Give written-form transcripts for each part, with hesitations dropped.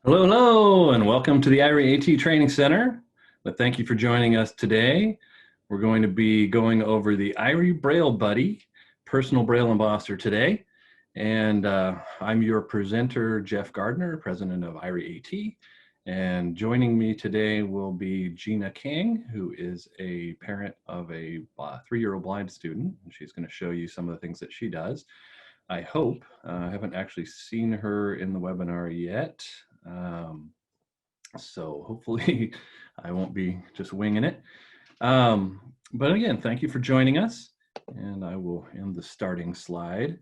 Hello, hello, and welcome to the IRIE AT Training Center. But thank you for joining us today. We're going to be going over the IRIE Braille Buddy personal Braille Embosser today. And I'm your presenter, Jeff Gardner, president of IRIE AT. And joining me today will be Gina King, who is a parent of a 3-year-old blind student. And she's going to show you some of the things that she does. I hope. I haven't actually seen her in the webinar yet. So hopefully I won't be just winging it. But again, thank you for joining us. And I will end the starting slide.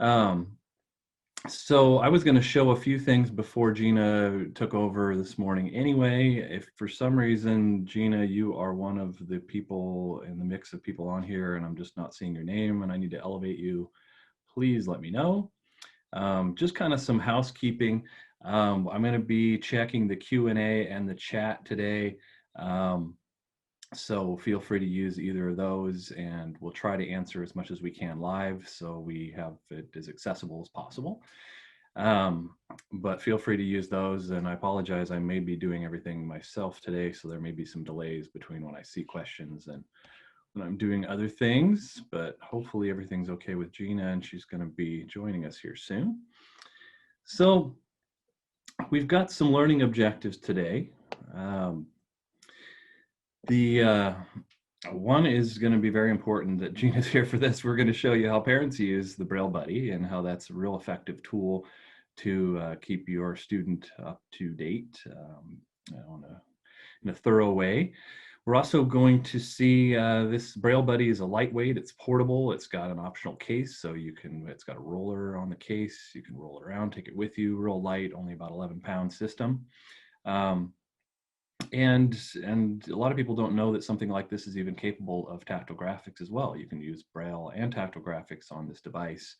So I was going to show a few things before Gina took over this morning anyway. If for some reason, Gina, you are one of the people in the mix of people on here and I'm just not seeing your name and I need to elevate you, please let me know. Just kind of some housekeeping. I'm going to be checking the Q&A and the chat today. So feel free to use either of those and we'll try to answer as much as we can live so we have it as accessible as possible. But feel free to use those, and I apologize, I may be doing everything myself today, so there may be some delays between when I see questions and when I'm doing other things, but hopefully everything's okay with Gina and she's going to be joining us here soon. So we've got some learning objectives today. One is going to be very important that Gina's here for this. We're going to show you how parents use the Braille Buddy and how that's a real effective tool to keep your student up to date in a thorough way. We're also going to see this Braille Buddy is a lightweight, it's portable, it's got an optional case, so it's got a roller on the case, you can roll it around, take it with you, real light, only about 11-pound system. And a lot of people don't know that something like this is even capable of tactile graphics as well. You can use Braille and tactile graphics on this device.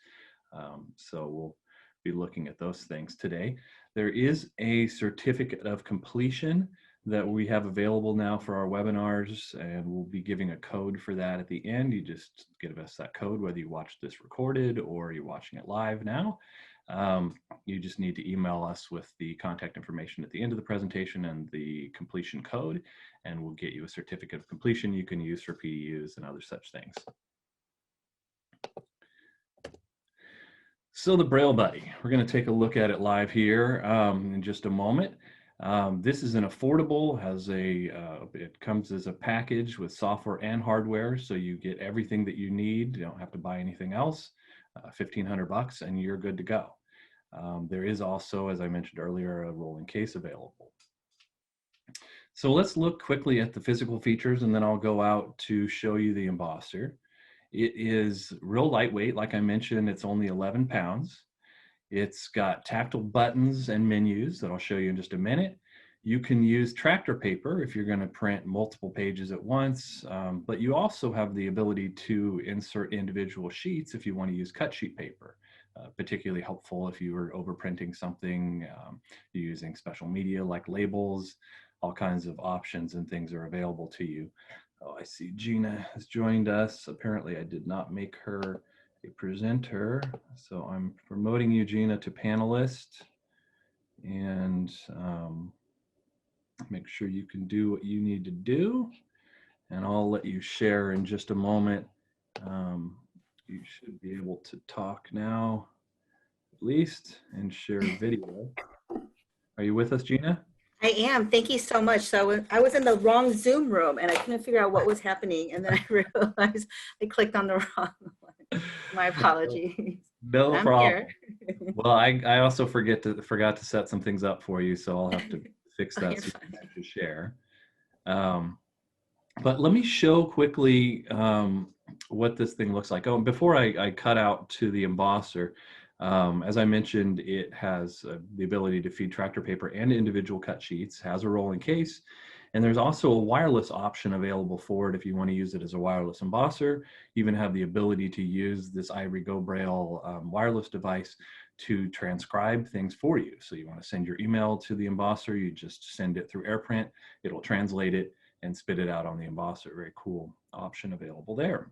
So we'll be looking at those things today. There is a certificate of completion that we have available now for our webinars, and we'll be giving a code for that at the end. You just give us that code, whether you watch this recorded or you're watching it live now. You just need to email us with the contact information at the end of the presentation and the completion code, and we'll get you a certificate of completion you can use for PDUs and other such things. So the Braille Buddy, we're going to take a look at it live here in just a moment. This is an affordable, it comes as a package with software and hardware, so you get everything that you need. You don't have to buy anything else. $1,500 and you're good to go. There is also, as I mentioned earlier, a rolling case available. So let's look quickly at the physical features and then I'll go out to show you the embosser. It is real lightweight. Like I mentioned, it's only 11 pounds. It's got tactile buttons and menus that I'll show you in just a minute. You can use tractor paper if you're going to print multiple pages at once, but you also have the ability to insert individual sheets if you want to use cut sheet paper. Particularly helpful if you were overprinting something, you're using special media like labels, all kinds of options and things are available to you. Oh, I see Gina has joined us. Apparently I did not make her a presenter, so I'm promoting you, Gina, to panelist, and make sure you can do what you need to do, and I'll let you share in just a moment. You should be able to talk now, at least, and share video. Are you with us, Gina? I am. Thank you so much. So I was in the wrong Zoom room and I couldn't figure out what was happening. And then I realized I clicked on the wrong one. My apologies. No problem. Well, I also forgot to set some things up for you, so I'll have to fix that so you can actually share. But let me show quickly what this thing looks like. Oh, before I cut out to the embosser, as I mentioned, it has the ability to feed tractor paper and individual cut sheets, has a rolling case, and there's also a wireless option available for it if you want to use it as a wireless embosser. You even have the ability to use this IRIE Go Braille wireless device to transcribe things for you. So you want to send your email to the embosser, you just send it through AirPrint, it'll translate it and spit it out on the embosser. Very cool option available there.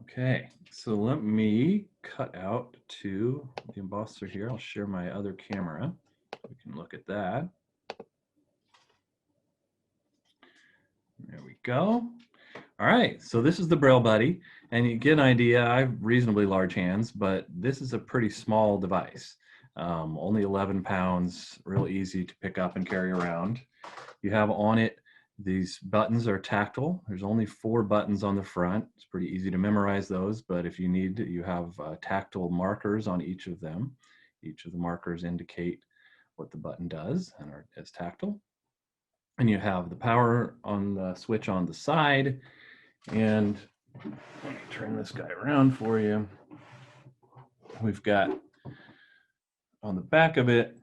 Okay, so let me cut out to the embosser here. I'll share my other camera. We can look at that. There we go. All right, so this is the Braille Buddy, and you get an idea. I have reasonably large hands, but this is a pretty small device. Only 11 pounds, real easy to pick up and carry around. You have on it, these buttons are tactile. There's only 4 buttons on the front. It's pretty easy to memorize those, but if you need, you have tactile markers on each of them. Each of the markers indicate what the button does and is tactile. And you have the power on the switch on the side. And let me turn this guy around for you. We've got on the back of it,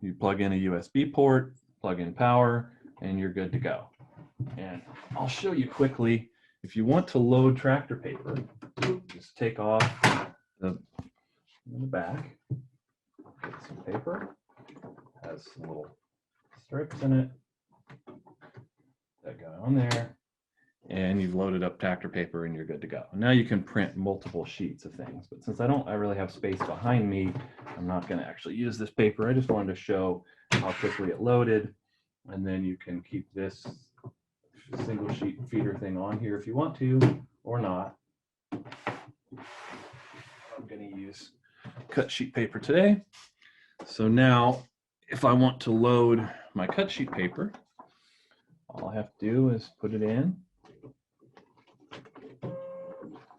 you plug in a USB port, plug in power, and you're good to go. And I'll show you quickly, if you want to load tractor paper, just take off the back, get some paper, has some little strips in it, that guy on there, and you've loaded up tractor paper and you're good to go. Now you can print multiple sheets of things, but since I really have space behind me, I'm not going to actually use this paper. I just wanted to show how quickly it loaded, and then you can keep this single sheet feeder thing on here if you want to, or not. I'm going to use cut sheet paper today. So now if I want to load my cut sheet paper, all I have to do is put it in.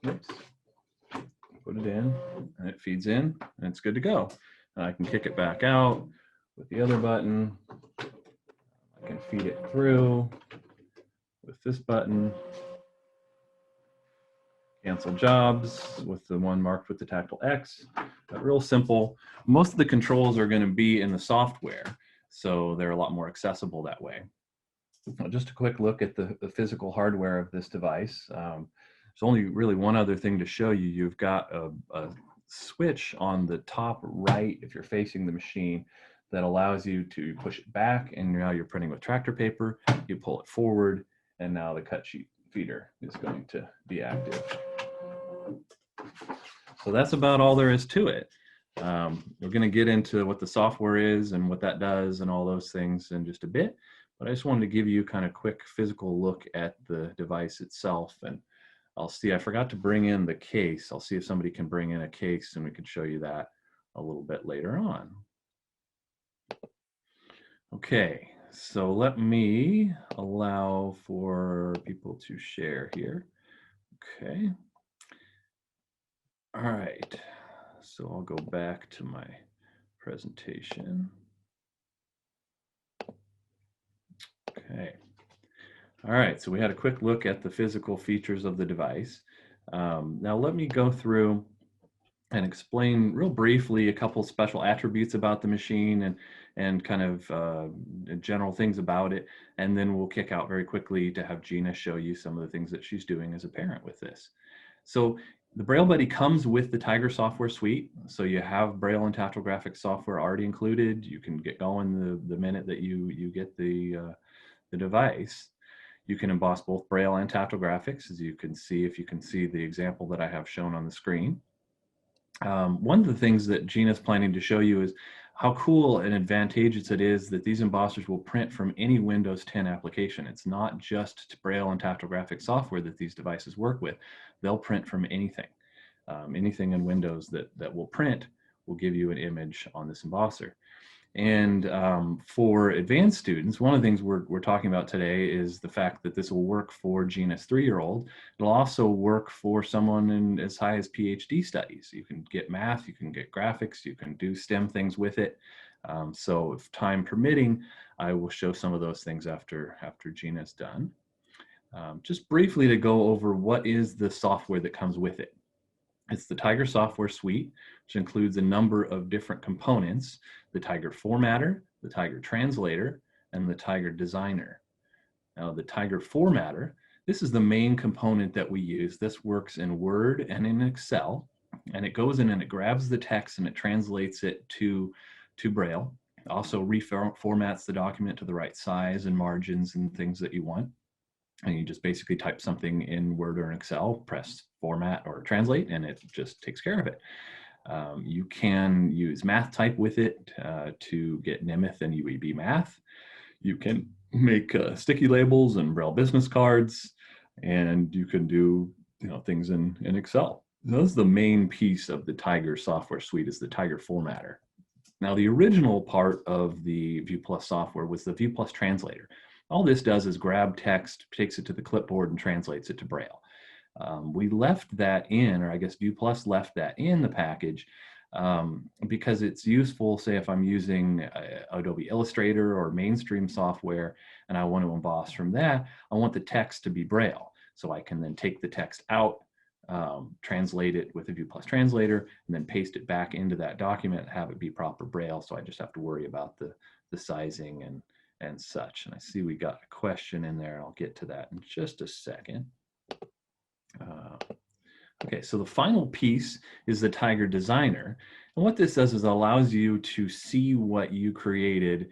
Oops. Put it in, and it feeds in, and it's good to go. And I can kick it back out with the other button. I can feed it through with this button. Cancel jobs with the one marked with the tactile X. Real simple. Most of the controls are going to be in the software, so they're a lot more accessible that way. Just a quick look at the physical hardware of this device. There's only really one other thing to show you. You've got a switch on the top right if you're facing the machine that allows you to push it back, and now you're printing with tractor paper. You pull it forward, and now the cut sheet feeder is going to be active. So that's about all there is to it. We're going to get into what the software is and what that does and all those things in just a bit, but I just wanted to give you kind of quick physical look at the device itself. And I'll see, I forgot to bring in the case. I'll see if somebody can bring in a case and we can show you that a little bit later on. Okay, so let me allow for people to share here. Okay. All right, so I'll go back to my presentation. Okay. All right, so we had a quick look at the physical features of the device. Now let me go through and explain real briefly a couple special attributes about the machine and kind of general things about it, and then we'll kick out very quickly to have Gina show you some of the things that she's doing as a parent with this. So the Braille Buddy comes with the Tiger software suite, so you have Braille and tactile graphics software already included. You can get going the minute that you get the device. You can emboss both Braille and tactile graphics, as you can see if you can see the example that I have shown on the screen. One of the things that Gina's planning to show you is how cool and advantageous it is that these embossers will print from any Windows 10 application. It's not just Braille and tactile graphics software that these devices work with. They'll print from anything. Anything in Windows that will print will give you an image on this embosser. And for advanced students, one of the things we're talking about today is the fact that this will work for Gina's 3-year-old. It'll also work for someone in as high as PhD studies. You can get math, you can get graphics, you can do STEM things with it. So if time permitting, I will show some of those things after Gina's done. Just briefly to go over what is the software that comes with it. It's the Tiger software suite, which includes a number of different components: the Tiger formatter, the Tiger translator, and the Tiger designer. Now, the Tiger formatter, this is the main component that we use. This works in Word and in Excel, and it goes in and it grabs the text and it translates it to Braille. It also reformats the document to the right size and margins and things that you want. And you just basically type something in Word or Excel, press format or translate, and it just takes care of it. You can use math type with it to get Nemeth and UEB math. You can make sticky labels and Braille business cards, and you can do things in Excel. That's the main piece of the Tiger software suite, is the Tiger formatter. Now, the original part of the View Plus software was the View Plus translator. All this does is grab text, takes it to the clipboard, and translates it to Braille. We left that in, or I guess View Plus left that in the package because it's useful, say if I'm using Adobe Illustrator or mainstream software and I want to emboss from that, I want the text to be Braille. So I can then take the text out, translate it with a View Plus translator, and then paste it back into that document, have it be proper Braille. So I just have to worry about the sizing and such. And I see we got a question in there. I'll get to that in just a second. Okay, so the final piece is the Tiger Designer. And what this does is it allows you to see what you created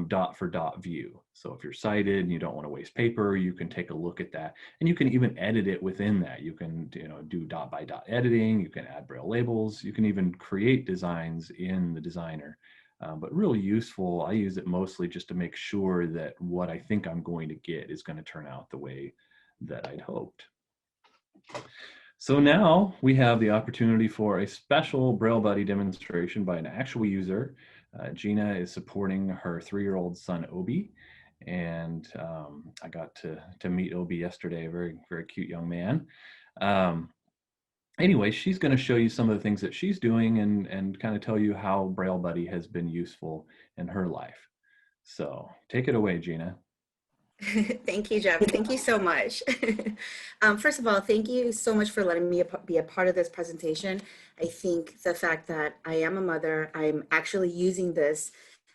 dot for dot view. So if you're sighted and you don't want to waste paper, you can take a look at that. And you can even edit it within that. You can do dot by dot editing. You can add Braille labels. You can even create designs in the Designer. But really useful. I use it mostly just to make sure that what I think I'm going to get is going to turn out the way that I'd hoped. So now we have the opportunity for a special Braille Buddy demonstration by an actual user. Gina is supporting her 3-year-old son, Obi. And I got to meet Obi yesterday, a very, very cute young man. Anyway, she's going to show you some of the things that she's doing and kind of tell you how Braille Buddy has been useful in her life. So take it away, Gina. Thank you, Jeff. Thank you so much. First of all, thank you so much for letting me be a part of this presentation. I think the fact that I am a mother, I'm actually using this,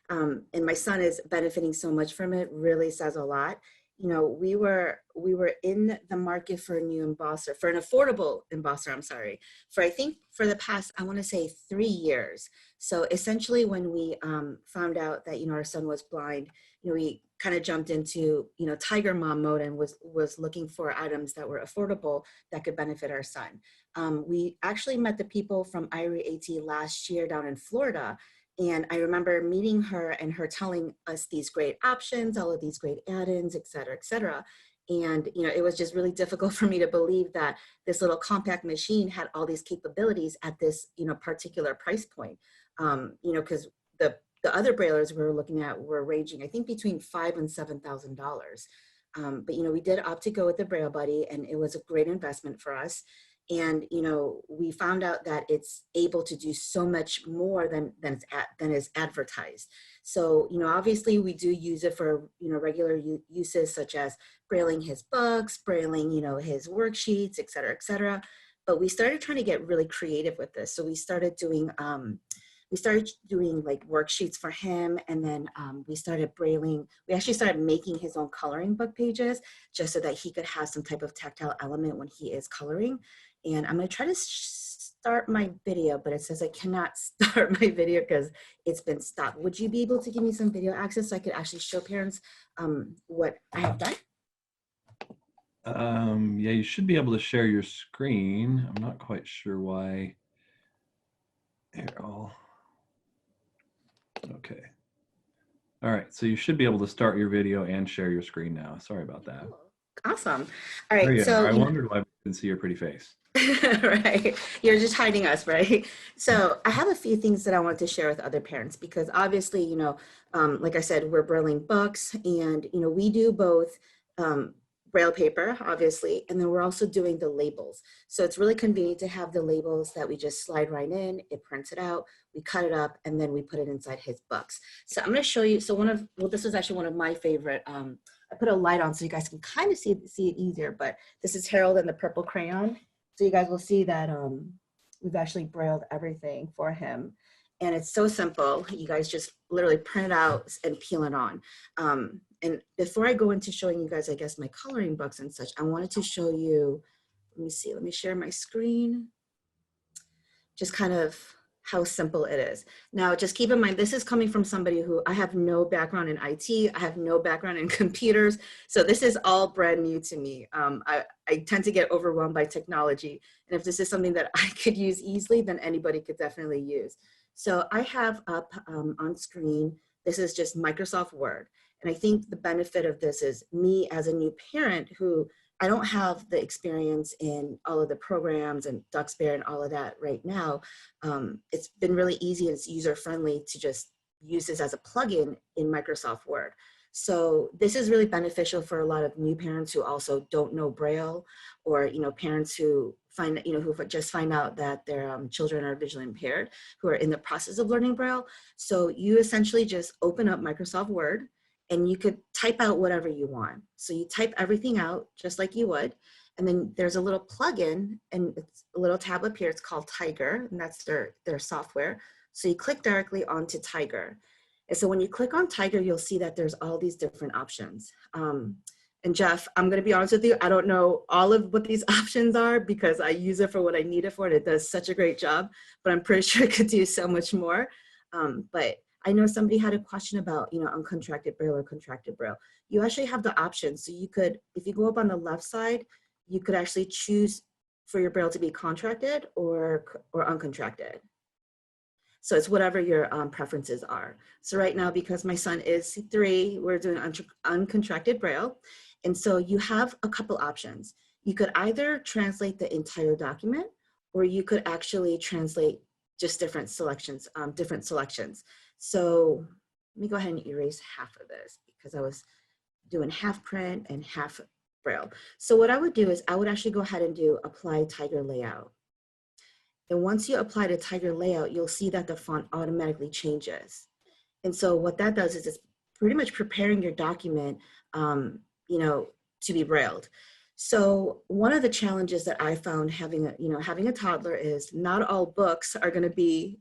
and my son is benefiting so much from it really says a lot. We were in the market for a new embosser, for an affordable embosser, I'm sorry, I think for the past, I want to say 3 years. So essentially when we found out that, our son was blind, we kind of jumped into, Tiger mom mode and was looking for items that were affordable that could benefit our son. We actually met the people from IRIE last year down in Florida. And I remember meeting her and her telling us these great options, all of these great add-ins, et cetera, et cetera. And, it was just really difficult for me to believe that this little compact machine had all these capabilities at this, particular price point. Because the other braillers we were looking at were ranging, I think, between $5,000 and $7,000. But, we did opt to go with the Braille Buddy, and it was a great investment for us. And, we found out that it's able to do so much more than is advertised. So, obviously we do use it for, regular uses such as brailing his books, brailing, his worksheets, et cetera, et cetera. But we started trying to get really creative with this. So we started doing like worksheets for him, and then we started brailing. We actually started making his own coloring book pages just so that he could have some type of tactile element when he is coloring. And I'm going to try to start my video, but it says I cannot start my video because it's been stopped. Would you be able to give me some video access so I could actually show parents what I have done? Yeah, you should be able to share your screen. I'm not quite sure why. Here, okay. All right, so you should be able to start your video and share your screen now. Sorry about that. Awesome. All right, so I wondered why we couldn't see your pretty face. Right, you're just hiding us, right? So I have a few things that I want to share with other parents because obviously, like I said, we're brailing books, and we do both Braille paper, obviously, and then we're also doing the labels. So it's really convenient to have the labels that we just slide right in, it prints it out, we cut it up, and then we put it inside his books. So I'm going to show you. So this was actually one of my favorite. I put a light on so you guys can kind of see it easier, but this is Harold and the Purple Crayon. So you guys will see that we've actually brailled everything for him. And it's so simple. You guys just literally print it out and peel it on. And before I go into showing you guys, I guess, my coloring books and such, I wanted to show you, let me see, let me share my screen. Just kind of how simple it is. Now, just keep in mind, this is coming from somebody who, I have no background in IT, I have no background in computers, so this is all brand new to me. I tend to get overwhelmed by technology, and if this is something that I could use easily, then anybody could definitely use. So I have up on screen, this is just Microsoft Word. And I think the benefit of this is me as a new parent who I don't have the experience in all of the programs and Duxbury and all of that right now. It's been really easy and it's user-friendly to just use this as a plugin in Microsoft Word. So this is really beneficial for a lot of new parents who also don't know Braille, or parents who who just find out that their children are visually impaired, who are in the process of learning Braille. So you essentially just open up Microsoft Word, and you could type out whatever you want. So you type everything out just like you would. And then there's a little plugin, and it's a little tab up here. It's called Tiger, and that's their software. So you click directly onto Tiger. And so when you click on Tiger, you'll see that there's all these different options. And Jeff, I'm going to be honest with you, I don't know all of what these options are because I use it for what I need it for, and it does such a great job, but I'm pretty sure it could do so much more. But I know somebody had a question about, uncontracted Braille or contracted Braille. You actually have the option. So you could, if you go up on the left side, you could actually choose for your Braille to be contracted or uncontracted. So it's whatever your preferences are. So right now, because my son is 3, we're doing uncontracted Braille. And so you have a couple options. You could either translate the entire document, or you could actually translate just different selections. So let me go ahead and erase half of this because I was doing half print and half Braille. So what I would do is I would actually go ahead and do apply Tiger layout. And once you apply the Tiger layout, you'll see that the font automatically changes. And so what that does is it's pretty much preparing your document, to be brailled. So one of the challenges that I found having a toddler is not all books are going to be,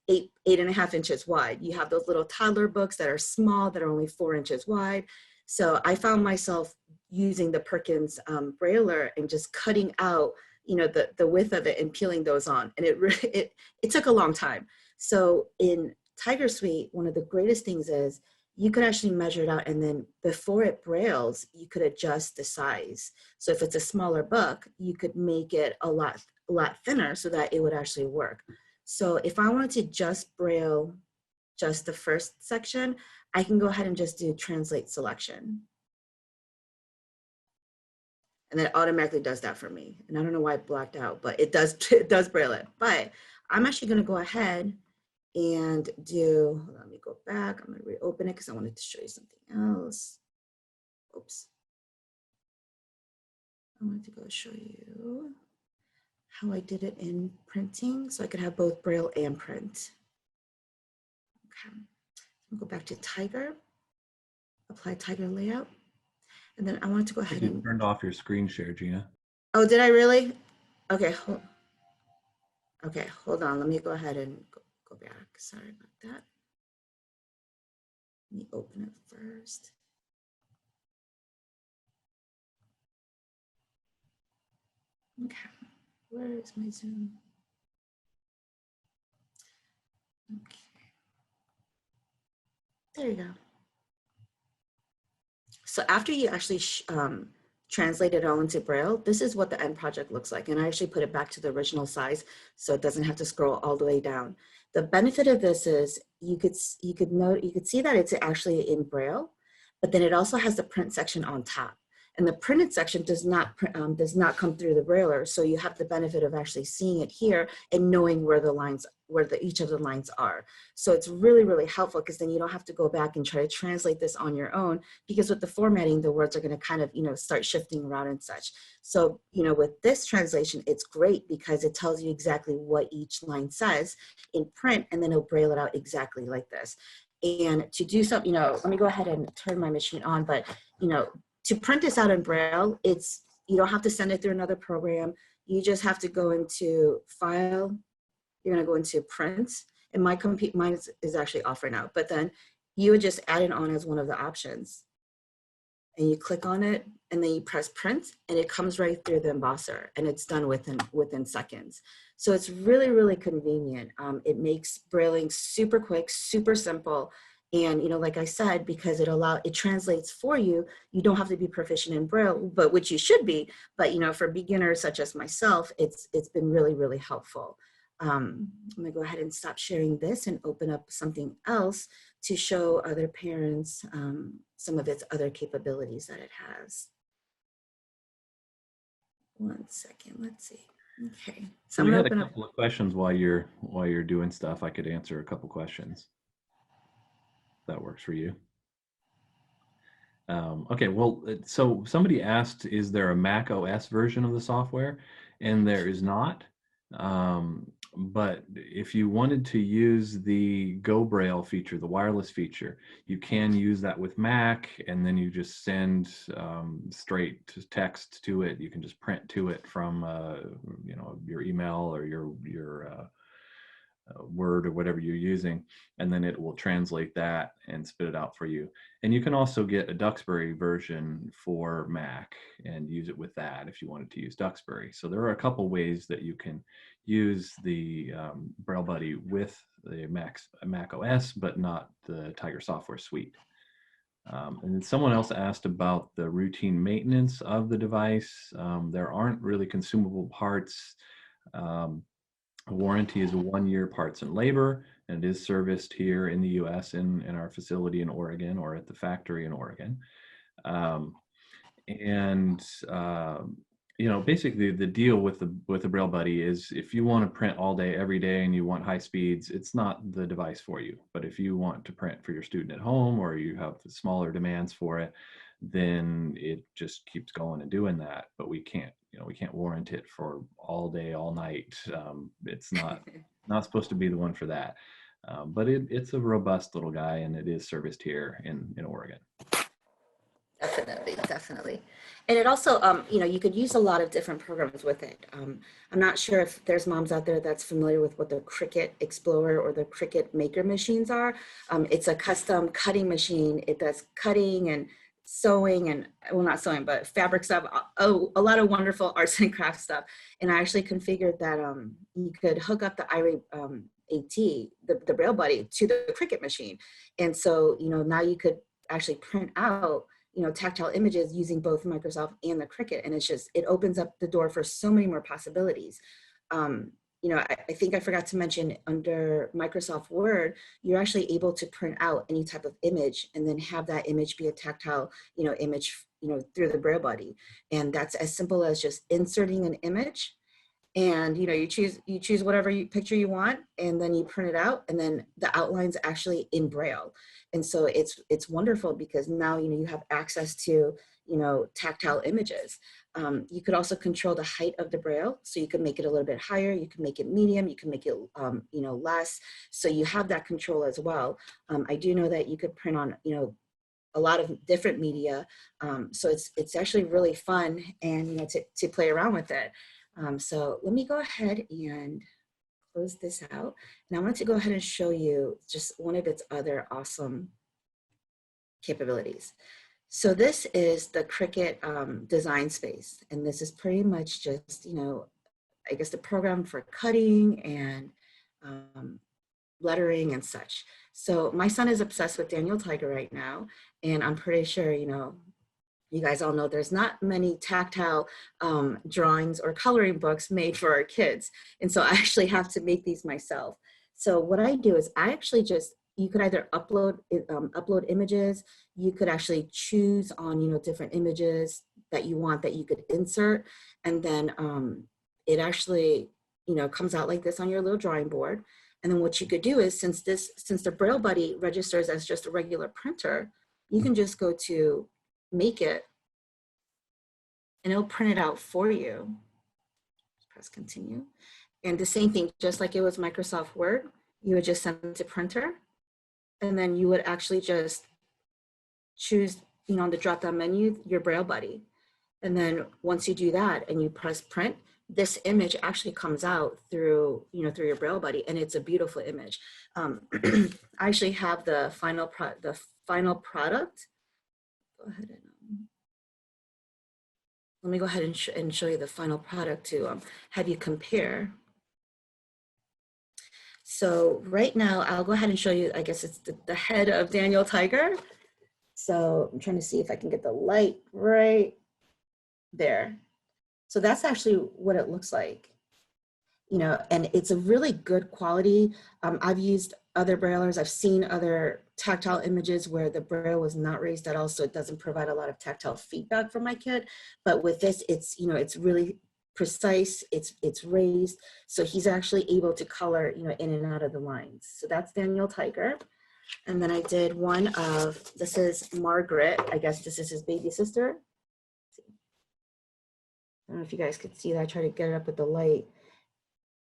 8.5 inches wide. You have those little toddler books that are small, that are only 4 inches wide. So I found myself using the Perkins Brailler and just cutting out, the width of it and peeling those on. And it took a long time. So in Tiger Suite, one of the greatest things is you could actually measure it out, and then before it brailles, you could adjust the size. So if it's a smaller book, you could make it a lot thinner so that it would actually work. So if I wanted to just braille just the first section, I can go ahead and just do translate selection. And then it automatically does that for me. And I don't know why it blacked out, but it does braille it. But I'm actually going to go ahead and let me go back. I'm going to reopen it because I wanted to show you something else. Oops. I wanted to go show you how I did it in printing so I could have both Braille and print. Okay. I'll go back to Tiger, apply Tiger layout. And then I wanted to go ahead and turned off your screen share, Gina. Oh, did I really? Okay. Hold on. Let me go ahead and go back. Sorry about that. Let me open it first. Okay. Where is my Zoom? Okay. There you go. So after you actually translate it all into Braille, this is what the end project looks like. And I actually put it back to the original size so it doesn't have to scroll all the way down. The benefit of this is you could see that it's actually in Braille, but then it also has the print section on top. And the printed section does not come through the Brailler, so you have the benefit of actually seeing it here and knowing where each of the lines are. So it's really, really helpful because then you don't have to go back and try to translate this on your own, because with the formatting, the words are going to kind of, start shifting around and such. So, with this translation, it's great because it tells you exactly what each line says in print, and then it'll Braille it out exactly like this. And to do something, let me go ahead and turn my machine on, but, to print this out in Braille, you don't have to send it through another program. You just have to go into File. You're going to go into Print, and mine is actually off right now. But then you would just add it on as one of the options, and you click on it, and then you press Print, and it comes right through the embosser, and it's done within seconds. So it's really, really convenient. It makes Brailing super quick, super simple. And, you know, like I said, because it translates for you, you don't have to be proficient in Braille, but which you should be. But, you know, for beginners such as myself, it's been really, really helpful. I'm gonna go ahead and stop sharing this and open up something else to show other parents some of its other capabilities that it has. One second, let's see. Okay, so So I'm we gonna had a open up. couple of questions while you're doing stuff. I could answer a couple questions. That works for you. Okay, well, so somebody asked, is there a Mac OS version of the software? And there is not. But if you wanted to use the Go Braille feature, the wireless feature, you can use that with Mac, and then you just send straight to text to it. You can just print to it from you know, your email or your Word or whatever you're using, and then it will translate that and spit it out for you. And you can also get a Duxbury version for Mac and use it with that if you wanted to use Duxbury. So there are a couple ways that you can use the Braille Buddy with the Mac OS, but not the Tiger software suite. And then someone else asked about the routine maintenance of the device. There aren't really consumable parts. A warranty is a 1-year parts and labor, and it is serviced here in the US in our facility in Oregon or at the factory in Oregon. Um, and you know, basically the deal with the Braille Buddy is if you want to print all day, every day, and you want high speeds, it's not the device for you. But if you want to print for your student at home or you have smaller demands for it, then it just keeps going and doing that. But we can't, you know, we can't warrant it for all day, all night. It's not supposed to be the one for that. But it's a robust little guy, and it is serviced here in Oregon. Definitely, definitely. And it also, you know, you could use a lot of different programs with it. I'm not sure if there's moms out there that's familiar with what the Cricut Explorer or the Cricut Maker machines are. It's a custom cutting machine. It does cutting and sewing and, well, not sewing, but fabric stuff. Oh, a lot of wonderful arts and crafts stuff. And I actually configured that you could hook up the IRIE AT, the Braille Buddy, to the Cricut machine. And so, you know, now you could actually print out, you know, tactile images using both Microsoft and the Cricut. And it's just, it opens up the door for so many more possibilities. You know, I think I forgot to mention under Microsoft Word, you're actually able to print out any type of image and then have that image be a tactile, you know, image, you know, through the Braille Buddy. And that's as simple as just inserting an image, and you know, you choose whatever picture you want, and then you print it out, and then the outline's actually in Braille. And so it's wonderful because now, you know, you have access to, you know, tactile images. You could also control the height of the Braille, so you can make it a little bit higher, you can make it medium, you can make it you know, less, so you have that control as well. I do know that you could print on, you know, a lot of different media, so it's actually really fun, and you know, to play around with it. So let me go ahead and close this out. And I want to go ahead and show you just one of its other awesome capabilities. So this is the Cricut design space. And this is pretty much just, you know, I guess the program for cutting and lettering and such. So my son is obsessed with Daniel Tiger right now. And I'm pretty sure, you know, you guys all know there's not many tactile drawings or coloring books made for our kids. And so I actually have to make these myself. So what I do is I actually just, you could either upload images, you could actually choose on, you know, different images that you want that you could insert. And then it actually, you know, comes out like this on your little drawing board. And then what you could do is, since the Braille Buddy registers as just a regular printer, you can just go to make it, and it'll print it out for you. Press continue. And the same thing, just like it was Microsoft Word, you would just send it to printer, and then you would actually just choose, you know, on the drop down menu, your Braille Buddy. And then once you do that and you press print, this image actually comes out through, you know, through your Braille Buddy, and it's a beautiful image. I actually have the final product. Go ahead and let me go ahead and show you the final product to have you compare. So right now, I'll go ahead and show you, I guess it's the head of Daniel Tiger. So I'm trying to see if I can get the light right there. So that's actually what it looks like, you know, and it's a really good quality. I've used other braillers. I've seen other tactile images where the braille was not raised at all, so it doesn't provide a lot of tactile feedback for my kid. But with this, it's, you know, it's really precise, it's raised, so he's actually able to color, you know, in and out of the lines. So that's Daniel Tiger. And then I did one of, this is Margaret, I guess this is his baby sister. I don't know if you guys could see that. I try to get it up with the light.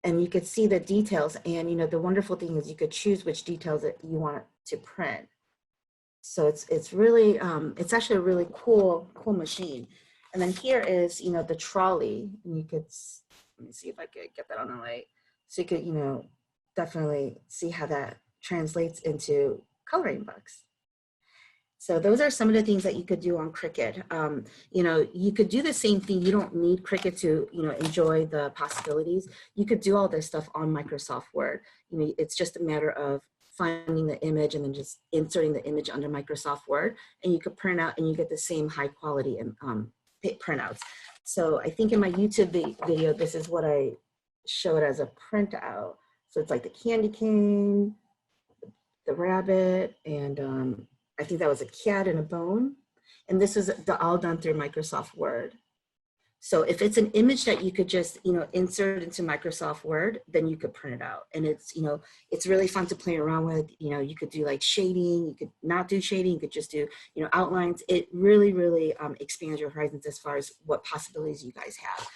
And you could see the details. And, you know, the wonderful thing is you could choose which details that you want to print. So it's really, it's actually a really cool machine. And then here is, you know, the trolley. And you could, let me see if I could get that on the light. So you could, you know, definitely see how that translates into coloring books. So those are some of the things that you could do on Cricut. You know, you could do the same thing. You don't need Cricut to, you know, enjoy the possibilities. You could do all this stuff on Microsoft Word. You know, it's just a matter of finding the image and then just inserting the image under Microsoft Word, and you could print out and you get the same high quality printouts. So I think in my YouTube video, this is what I showed as a printout. So it's like the candy cane, the rabbit, and I think that was a cat and a bone. And this is all done through Microsoft Word. So if it's an image that you could just, you know, insert into Microsoft Word, then you could print it out. And it's, you know, it's really fun to play around with. You know, you could do like shading, you could not do shading, you could just do, you know, outlines. It really, really expands your horizons as far as what possibilities you guys have.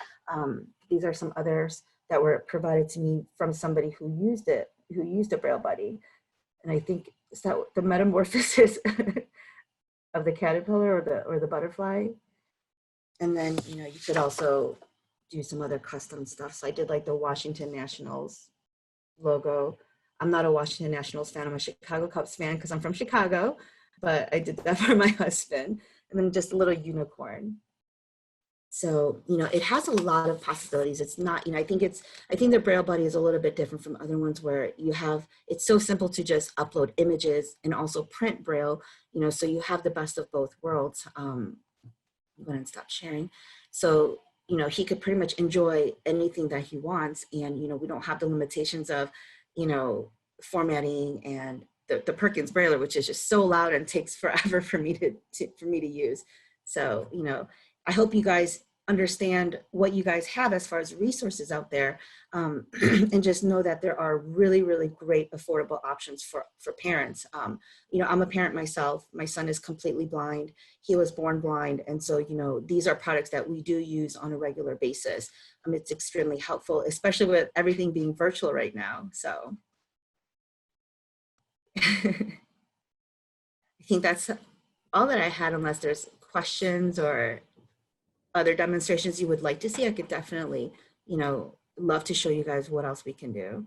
These are some others that were provided to me from somebody who used it, who used a Braille Buddy. And I think, is that the metamorphosis of the caterpillar or the butterfly? And then, you know, you could also do some other custom stuff. So I did like the Washington Nationals logo. I'm not a Washington Nationals fan. I'm a Chicago Cubs fan because I'm from Chicago, but I did that for my husband. And then just a little unicorn. So, you know, it has a lot of possibilities. It's not, you know, I think the Braille Buddy is a little bit different from other ones where you have, it's so simple to just upload images and also print Braille, you know, so you have the best of both worlds. I'm going to stop sharing. So, you know, he could pretty much enjoy anything that he wants. And, you know, we don't have the limitations of, you know, formatting and the Perkins Brailler, which is just so loud and takes forever for me to use. So, you know, I hope you guys understand what you guys have as far as resources out there, and just know that there are really, really great affordable options for parents. You know, I'm a parent myself. My son is completely blind. He was born blind. And so, you know, these are products that we do use on a regular basis. It's extremely helpful, especially with everything being virtual right now. So I think that's all that I had, unless there's questions or other demonstrations you would like to see. I could definitely, you know, love to show you guys what else we can do.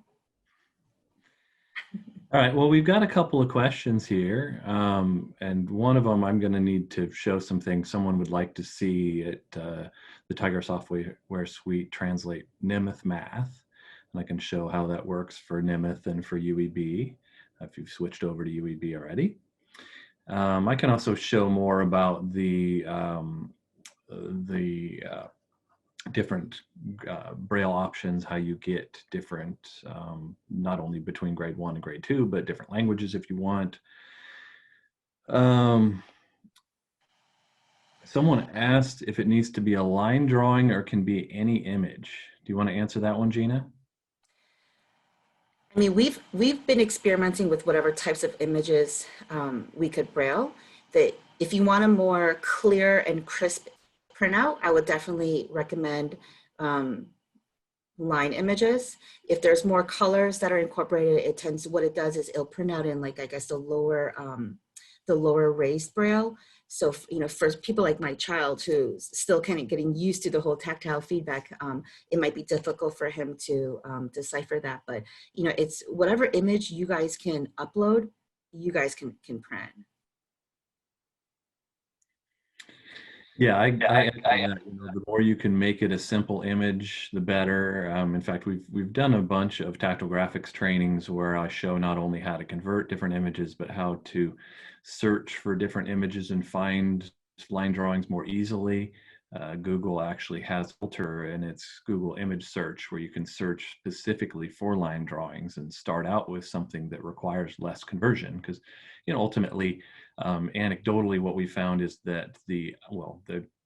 All right, well, we've got a couple of questions here, and one of them I'm going to need to show some things someone would like to see it, the Tiger Software Suite translate Nimith Math, and I can show how that works for Nimith and for UEB, if you've switched over to UEB already. I can also show more about the different Braille options, how you get different, not only between grade 1 and grade 2, but different languages if you want. Someone asked if it needs to be a line drawing or can be any image. Do you want to answer that one, Gina? I mean, we've been experimenting with whatever types of images we could Braille. That if you want a more clear and crisp printout, I would definitely recommend line images. If there's more colors that are incorporated, it tends, what it does is it'll print out in, like, I guess the lower raised Braille. So, you know, for people like my child who's still kind of getting used to the whole tactile feedback, it might be difficult for him to decipher that. But, you know, it's whatever image you guys can upload, you guys can print. Yeah, I echo that. You know, the more you can make it a simple image, the better. In fact, we've done a bunch of tactile graphics trainings where I show not only how to convert different images, but how to search for different images and find line drawings more easily. Google actually has a filter in its Google image search where you can search specifically for line drawings and start out with something that requires less conversion because, you know, ultimately anecdotally, what we found is that the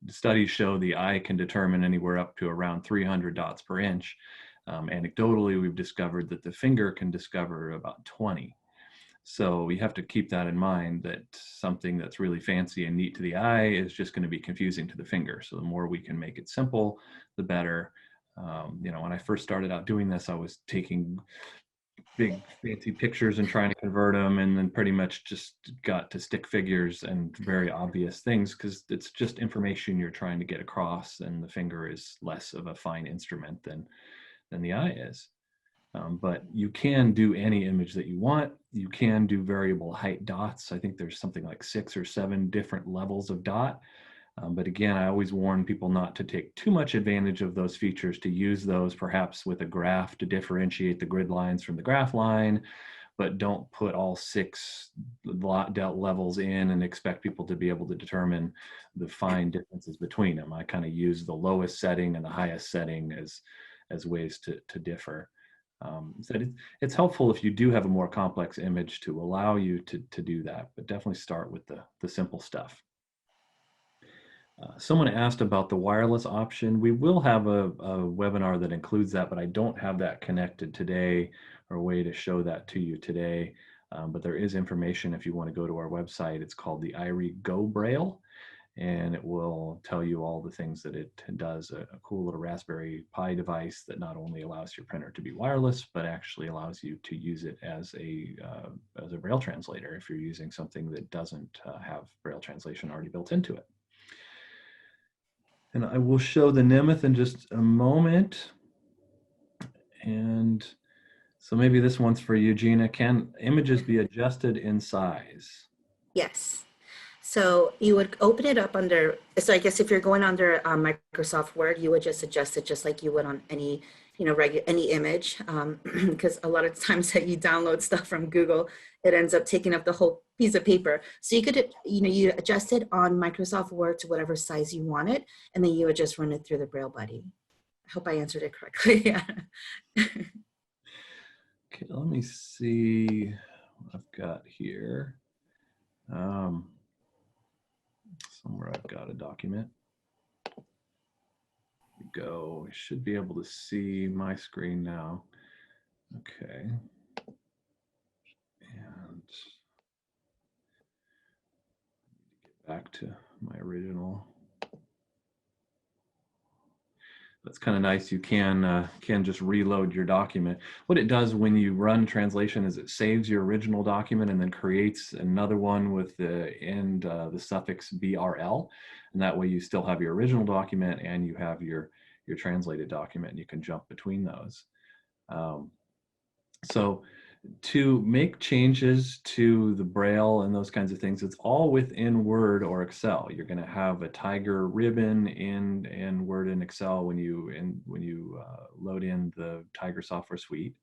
studies show the eye can determine anywhere up to around 300 dots per inch. Anecdotally, we've discovered that the finger can discover about 20. So you have to keep that in mind that something that's really fancy and neat to the eye is just going to be confusing to the finger. So the more we can make it simple, the better. You know, when I first started out doing this, I was taking big fancy pictures and trying to convert them, and then pretty much just got to stick figures and very obvious things because it's just information you're trying to get across, and the finger is less of a fine instrument than the eye is. But you can do any image that you want. You can do variable height dots. I think there's something like 6 or 7 different levels of dot. But again, I always warn people not to take too much advantage of those features, to use those perhaps with a graph to differentiate the grid lines from the graph line, but don't put all 6 levels in and expect people to be able to determine the fine differences between them. I kind of use the lowest setting and the highest setting as ways to differ. So it's helpful if you do have a more complex image to allow you to do that, but definitely start with the simple stuff. Someone asked about the wireless option. We will have a webinar that includes that, but I don't have that connected today or a way to show that to you today. But there is information if you want to go to our website. It's called the IRIE Go Braille, and it will tell you all the things that it does. A cool little Raspberry Pi device that not only allows your printer to be wireless, but actually allows you to use it as a Braille translator if you're using something that doesn't have Braille translation already built into it. And I will show the Nemeth in just a moment. And so maybe this one's for you, Gina. Can images be adjusted in size? Yes. So you would open it up under, so I guess if you're going under Microsoft Word, you would just adjust it just like you would on any, any image. Because a lot of times that you download stuff from Google, it ends up taking up the whole piece of paper. So you could, you adjust it on Microsoft Word to whatever size you want it, and then you would just run it through the Braille Buddy. I hope I answered it correctly. Yeah. Okay, let me see what I've got here. Somewhere I've got a document. Go. I should be able to see my screen now. Okay. And get back to my original. That's kind of nice. You can just reload your document. What it does when you run translation is it saves your original document and then creates another one with the end, the suffix BRL, and that way you still have your original document and you have your translated document, and you can jump between those. So to make changes to the Braille and those kinds of things, it's all within Word or Excel. You're going to have a tiger ribbon in Word and Excel when you load in the Tiger software suite.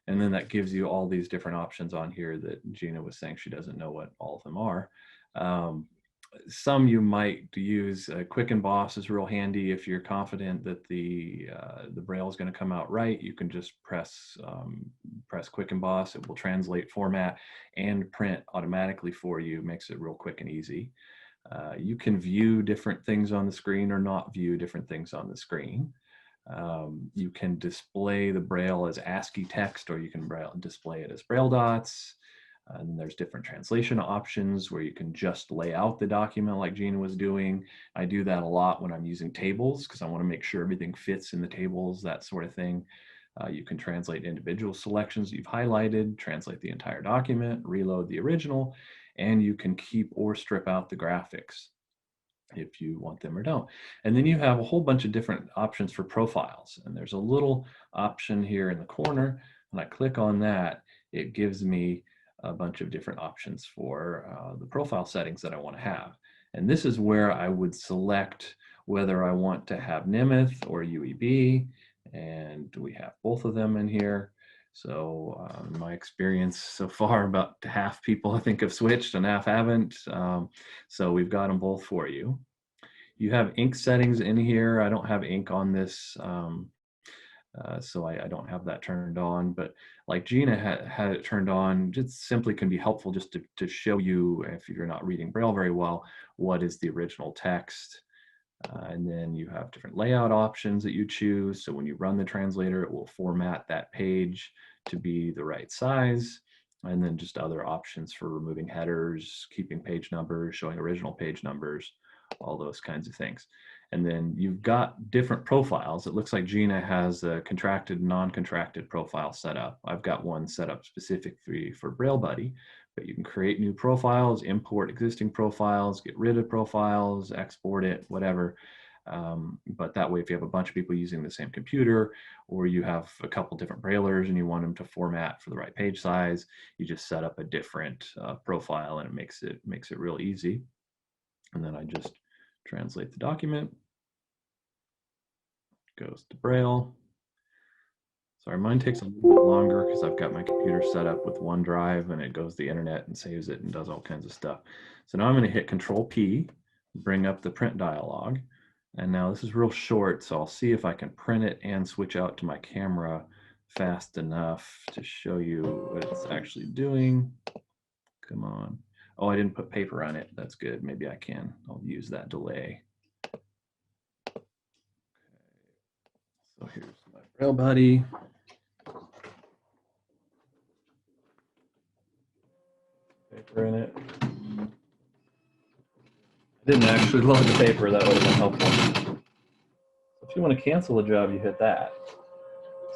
And then that gives you all these different options on here that Gina was saying she doesn't know what all of them are. Some you might use. Quick Emboss is real handy if you're confident that the Braille is going to come out right. You can just press Quick Emboss. It will translate, format, and print automatically for you. Makes it real quick and easy. You can view different things on the screen or not view different things on the screen. You can display the Braille as ASCII text, or you can display it as Braille dots. And there's different translation options where you can just lay out the document like Gina was doing. I do that a lot when I'm using tables because I want to make sure everything fits in the tables, that sort of thing. You can translate individual selections you've highlighted, translate the entire document, reload the original, and you can keep or strip out the graphics if you want them or don't. And then you have a whole bunch of different options for profiles. And there's a little option here in the corner. When I click on that, it gives me a bunch of different options for the profile settings that I want to have. And this is where I would select whether I want to have Nemeth or UEB, and we have both of them in here. So in my experience so far, about half people I think have switched and half haven't. So we've got them both for you. You have ink settings in here. I don't have ink on this, so I don't have that turned on, but like Gina had it turned on, just simply can be helpful just to show you, if you're not reading Braille very well, what is the original text. And then you have different layout options that you choose. So when you run the translator, it will format that page to be the right size. And then just other options for removing headers, keeping page numbers, showing original page numbers, all those kinds of things. And then you've got different profiles. It looks like Gina has a contracted, non-contracted profile set up. I've got one set up specifically for Braille Buddy, but you can create new profiles, import existing profiles, get rid of profiles, export it, whatever. But that way, if you have a bunch of people using the same computer, or you have a couple different Braillers and you want them to format for the right page size, you just set up a different profile, and it makes it real easy. And then I just translate the document, goes to Braille. Sorry, mine takes a little bit longer because I've got my computer set up with OneDrive, and it goes to the internet and saves it and does all kinds of stuff. So now I'm going to hit Control P, bring up the print dialog. And now this is real short, so I'll see if I can print it and switch out to my camera fast enough to show you what it's actually doing. Come on. Oh, I didn't put paper on it. That's good. Maybe I can. I'll use that delay. Okay. So here's my Braille Buddy. Paper in it. I didn't actually load the paper. That would have been helpful. If you want to cancel a job, you hit that.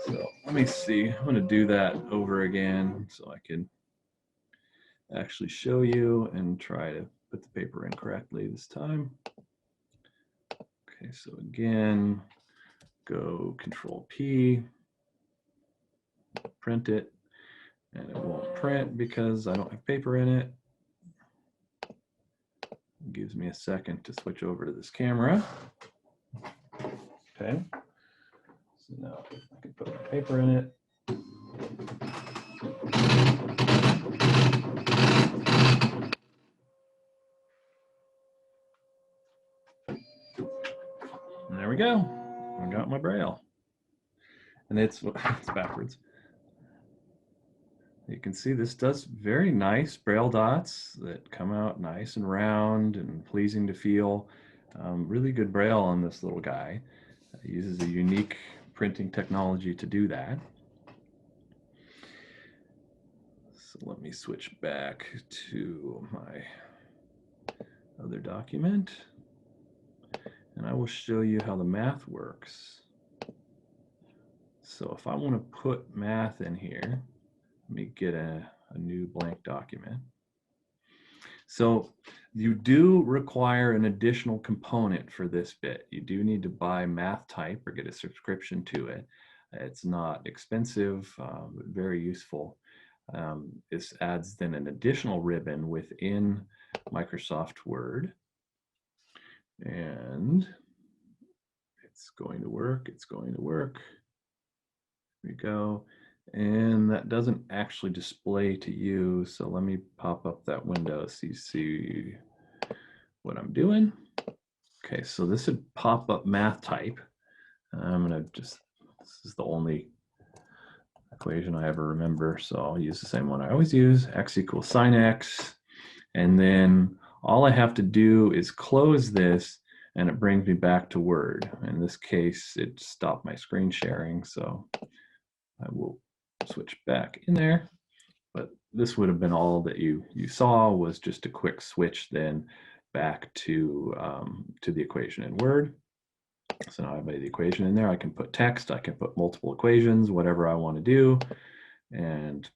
So let me see. I'm going to do that over again so I can actually show you and try to put the paper in correctly this time. Okay, so again, go Control P, print it, and it won't print because I don't have paper in it. It gives me a second to switch over to this camera. Okay, so now I can put my paper in it. And there we go. I got my Braille. And it's backwards. You can see this does very nice Braille dots that come out nice and round and pleasing to feel. Really good Braille on this little guy. It uses a unique printing technology to do that. So let me switch back to my other document, and I will show you how the math works. So if I want to put math in here, let me get a new blank document. So you do require an additional component for this bit. You do need to buy math type or get a subscription to it. It's not expensive, but very useful. This adds then an additional ribbon within Microsoft Word. And it's going to work, it's going to work. Here we go. And that doesn't actually display to you, so let me pop up that window so you see what I'm doing. Okay, so this would pop up math type. I'm gonna this is the only equation I ever remember, so I'll use the same one I always use, x equals sine x, and then all I have to do is close this and it brings me back to Word. In this case, it stopped my screen sharing, so I will switch back in there. But this would have been all that you saw, was just a quick switch then back to the equation in Word. So now I've made the equation in there. I can put text, I can put multiple equations, whatever I want to do. And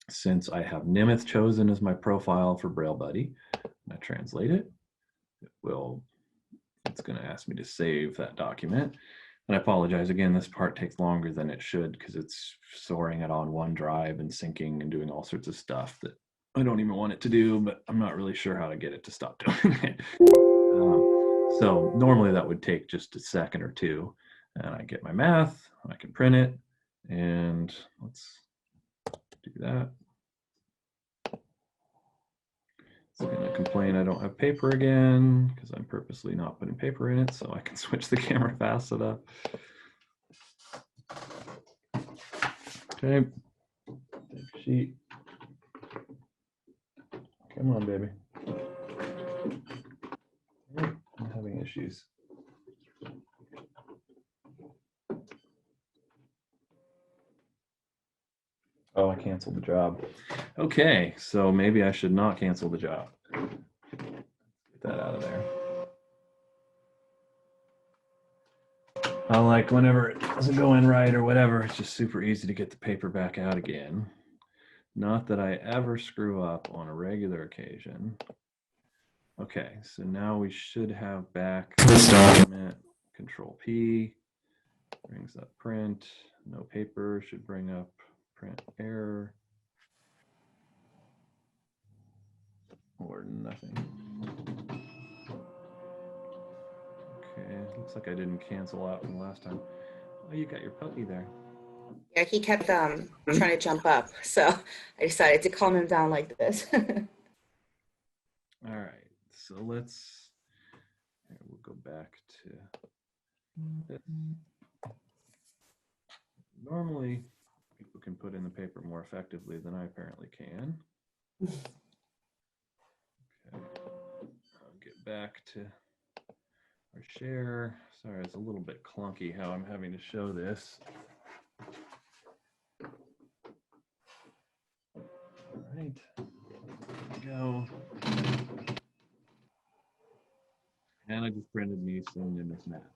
since I have Nemeth chosen as my profile for Braille Buddy, I translate it. It's going to ask me to save that document. And I apologize again, this part takes longer than it should because it's storing it on OneDrive and syncing and doing all sorts of stuff that I don't even want it to do, but I'm not really sure how to get it to stop doing it. So normally that would take just a second or two, and I get my math, I can print it, and let's do that. It's going to complain I don't have paper again because I'm purposely not putting paper in it so I can switch the camera fast enough. Okay, take a sheet. Come on, baby. I'm having issues. Oh, I canceled the job. Okay, so maybe I should not cancel the job. Get that out of there. Like whenever it doesn't go in right or whatever, it's just super easy to get the paper back out again. Not that I ever screw up on a regular occasion. Okay, so now we should have back this document. Control P brings up print. No paper should bring up print error. Or nothing. Okay, looks like I didn't cancel out from last time. Oh, you got your puppy there. Yeah, he kept trying to jump up, so I decided to calm him down like this. All right, so we'll go back to this. Normally, people can put in the paper more effectively than I apparently can. Okay, I'll get back to our share. Sorry, it's a little bit clunky how I'm having to show this. All right, there we go. And I just printed me sitting in this map.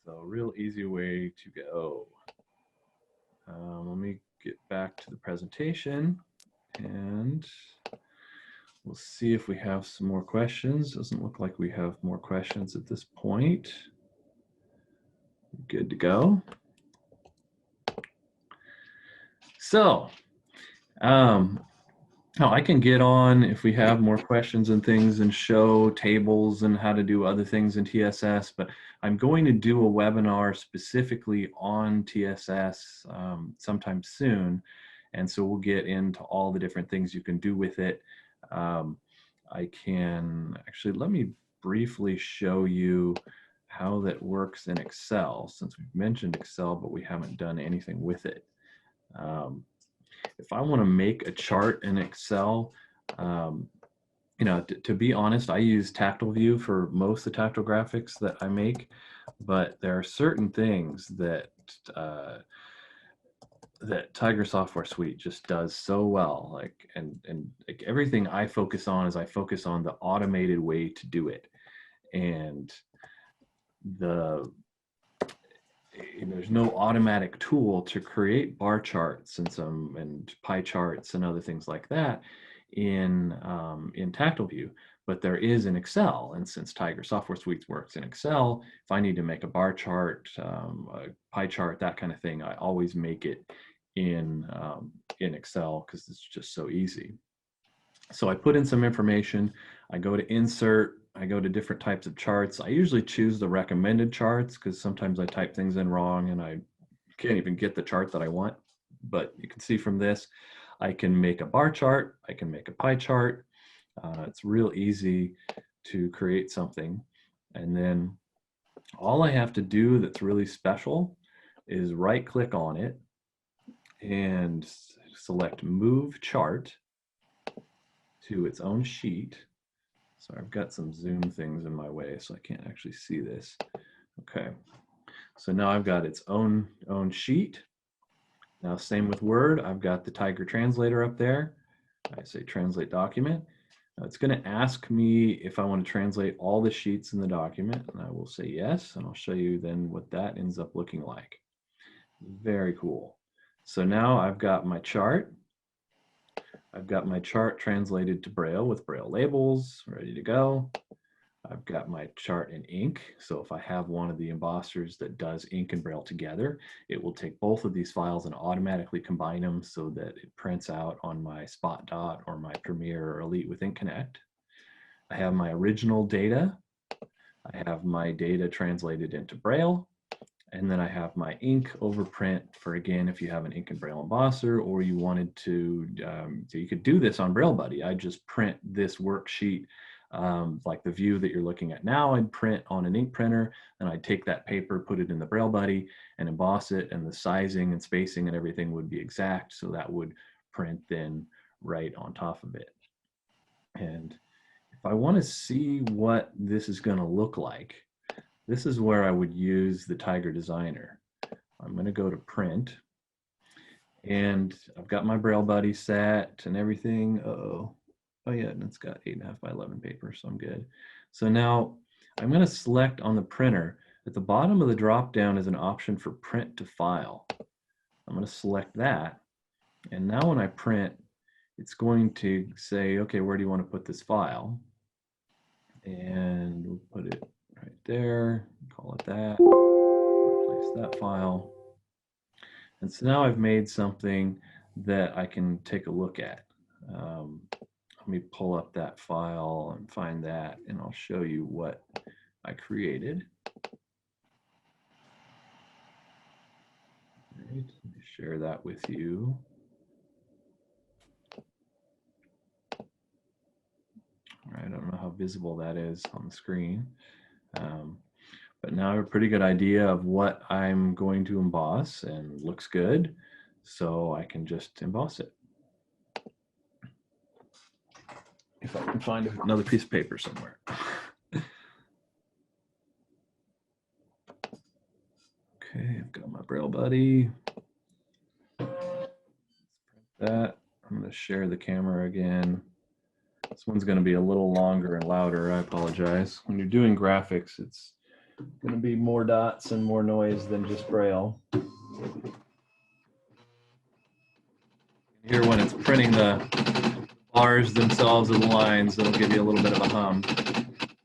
So real easy way to go. Let me get back to the presentation and we'll see if we have some more questions. Doesn't look like we have more questions at this point. Good to go. So, now I can get on if we have more questions and things and show tables and how to do other things in TSS, but I'm going to do a webinar specifically on TSS sometime soon. And so we'll get into all the different things you can do with it. I can actually, let me briefly show you how that works in Excel, since we've mentioned Excel, but we haven't done anything with it. If I want to make a chart in Excel, you know, to be honest, I use Tactile View for most of the tactile graphics that I make, but there are certain things that that Tiger Software Suite just does so well. Like, and like everything I focus on is I focus on the automated way to do it, and there's no automatic tool to create bar charts and pie charts and other things like that in Tactile View, but there is in Excel. And since Tiger Software Suite works in Excel, if I need to make a bar chart, a pie chart, that kind of thing, I always make it in Excel because it's just so easy. So I put in some information, I go to insert, I go to different types of charts. I usually choose the recommended charts because sometimes I type things in wrong and I can't even get the chart that I want. But you can see from this, I can make a bar chart, I can make a pie chart. It's real easy to create something. And then all I have to do that's really special is right click on it and select Move Chart to its own sheet. So I've got some zoom things in my way, so I can't actually see this. Okay, so now I've got its own sheet. Now same with Word, I've got the Tiger translator up there. I say translate document. Now it's going to ask me if I want to translate all the sheets in the document, and I will say yes, and I'll show you then what that ends up looking like. Very cool. So now I've got my chart. I've got my chart translated to Braille with Braille labels, ready to go. I've got my chart in ink. So if I have one of the embossers that does ink and Braille together, it will take both of these files and automatically combine them so that it prints out on my Spot Dot or my Premiere or Elite with Ink Connect. I have my original data. I have my data translated into Braille. And then I have my ink overprint for, again, if you have an ink and Braille embosser, or you wanted to, so you could do this on Braille Buddy. I just print this worksheet, like the view that you're looking at now, I'd print on an ink printer, and I'd take that paper, put it in the Braille Buddy and emboss it, and the sizing and spacing and everything would be exact. So that would print then right on top of it. And if I want to see what this is going to look like, this is where I would use the Tiger Designer. I'm going to go to print, and I've got my Braille Buddy set and everything. Oh yeah, and it's got 8.5 by 11 paper, so I'm good. So now I'm going to select on the printer. At the bottom of the drop down is an option for print to file. I'm going to select that, and now when I print, it's going to say, okay, where do you want to put this file? And we'll put it right there, call it that, replace that file. And so now I've made something that I can take a look at. Let me pull up that file and find that, and I'll show you what I created. All right, let me share that with you. All right, I don't know how visible that is on the screen. But now I have a pretty good idea of what I'm going to emboss, and looks good. So I can just emboss it. If I can find another piece of paper somewhere. Okay, I've got my Braille Buddy. That, I'm going to share the camera again. This one's going to be a little longer and louder. I apologize. When you're doing graphics, it's going to be more dots and more noise than just Braille. Here, when it's printing the bars themselves or the lines, it'll give you a little bit of a hum. I'm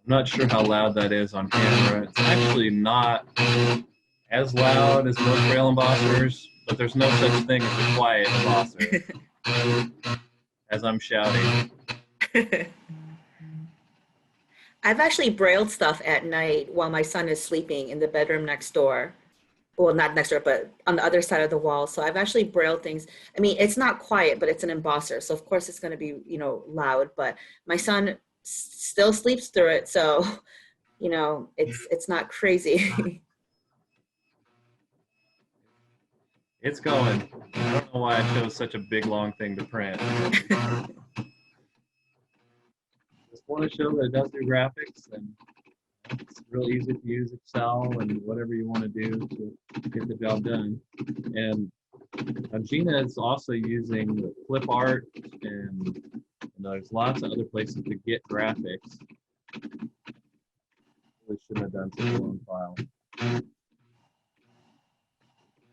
not sure how loud that is on camera. It's actually not as loud as most Braille embossers, but there's no such thing as a quiet embosser, as I'm shouting. I've actually brailled stuff at night while my son is sleeping in the bedroom next door. Well, not next door, but on the other side of the wall. So I've actually brailled things. I mean, it's not quiet, but it's an embosser. So of course it's going to be, loud, but my son still sleeps through it. So, it's not crazy. It's going. I don't know why I chose such a big, long thing to print. Just want to show that it does do graphics, and it's real easy to use Excel and whatever you want to do to get the job done. And Gina is also using clip art, and there's lots of other places to get graphics. Really shouldn't have done such a long file.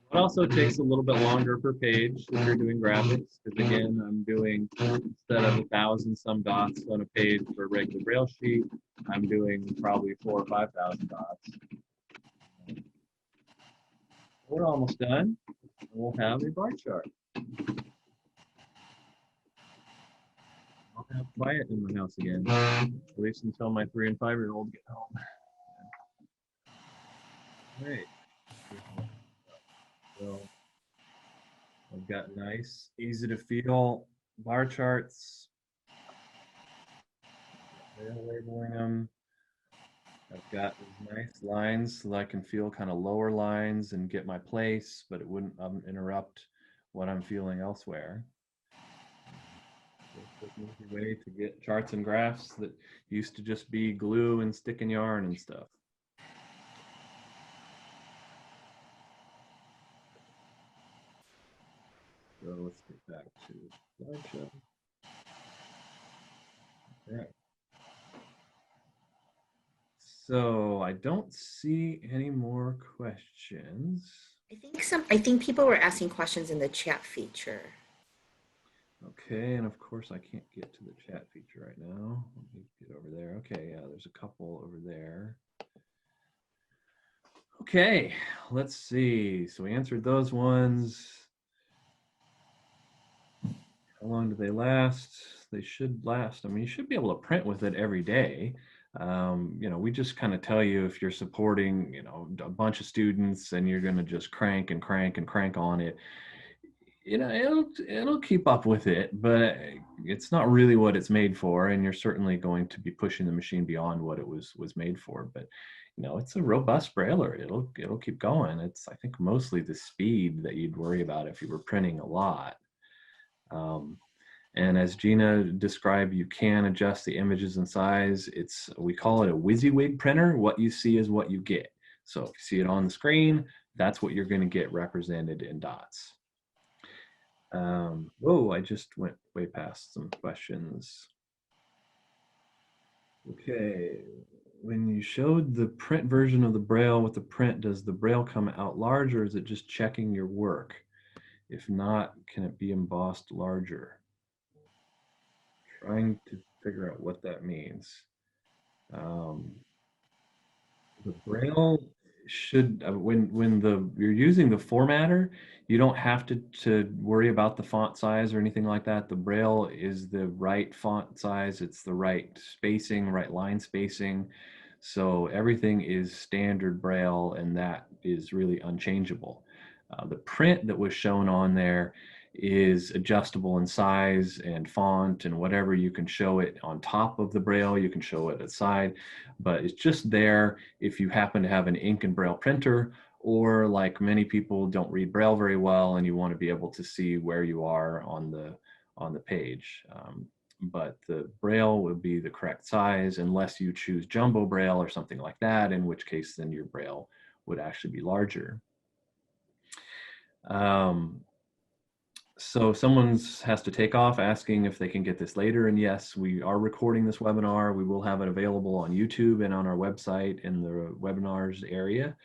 It also takes a little bit longer per page if you're doing graphics, because again, I'm doing, instead of 1,000 some dots on a page for a regular Braille sheet, I'm doing probably 4,000 or 5,000 dots. We're almost done. We'll have a bar chart. I'll have quiet in my house again, at least until my 3- and 5-year-old get home. All right. So I've got nice, easy to feel bar charts. They're labeling them. I've got these nice lines so that I can feel kind of lower lines and get my place, but it wouldn't interrupt what I'm feeling elsewhere. It's an easy way to get charts and graphs that used to just be glue and stick and yarn and stuff. So let's get back to slideshow. All right. So I don't see any more questions. I think people were asking questions in the chat feature. Okay, and of course I can't get to the chat feature right now. Let me get over there. Okay, yeah, there's a couple over there. Okay, let's see. So we answered those ones. How long do they last? They should last. I mean, you should be able to print with it every day. We just kind of tell you if you're supporting, a bunch of students and you're going to just crank and crank and crank on it, it'll keep up with it, but it's not really what it's made for, and you're certainly going to be pushing the machine beyond what it was made for. But it's a robust brailer. It'll keep going. It's, I think, mostly the speed that you'd worry about if you were printing a lot. And as Gina described, you can adjust the images and size. We call it a WYSIWYG printer. What you see is what you get. So if you see it on the screen, that's what you're going to get represented in dots. Whoa, I just went way past some questions. Okay, when you showed the print version of the Braille with the print, does the Braille come out large, or is it just checking your work? If not, can it be embossed larger? Trying to figure out what that means. The Braille should, when you're using the formatter, you don't have to worry about the font size or anything like that. The Braille is the right font size. It's the right spacing, right line spacing. So everything is standard Braille, and that is really unchangeable. The print that was shown on there is adjustable in size and font and whatever. You can show it on top of the Braille, you can show it aside, but it's just there if you happen to have an ink and Braille printer, or like many people don't read Braille very well and you want to be able to see where you are on the page. But the Braille would be the correct size unless you choose jumbo Braille or something like that, in which case then your Braille would actually be larger. So someone has to take off asking if they can get this later. And yes, we are recording this webinar. We will have it available on YouTube and on our website in the webinars area.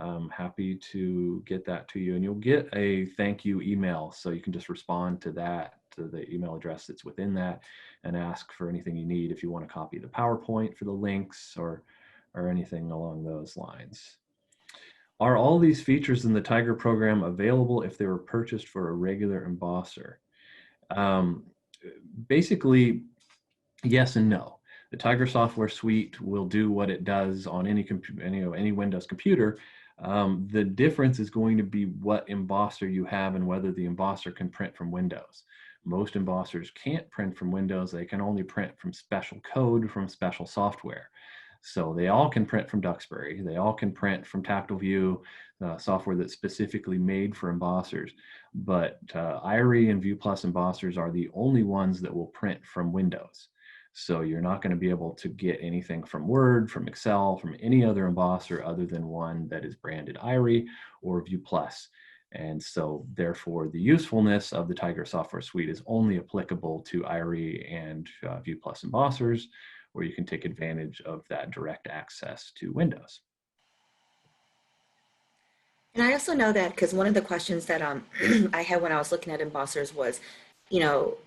I'm happy to get that to you. And you'll get a thank you email. So you can just respond to that, to the email address that's within that, and ask for anything you need if you want to copy the PowerPoint for the links or anything along those lines. Are all these features in the Tiger program available if they were purchased for a regular embosser? Basically, yes and no. The Tiger software suite will do what it does on any Windows computer. The difference is going to be what embosser you have and whether the embosser can print from Windows. Most embossers can't print from Windows. They can only print from special code from special software. So they all can print from Duxbury. They all can print from Tactile View, software that's specifically made for embossers. But IRIE and View Plus embossers are the only ones that will print from Windows. So you're not going to be able to get anything from Word, from Excel, from any other embosser other than one that is branded IRIE or View Plus. And so therefore the usefulness of the Tiger software suite is only applicable to IRIE and View Plus embossers, where you can take advantage of that direct access to Windows. And I also know that because one of the questions that I had when I was looking at embossers was,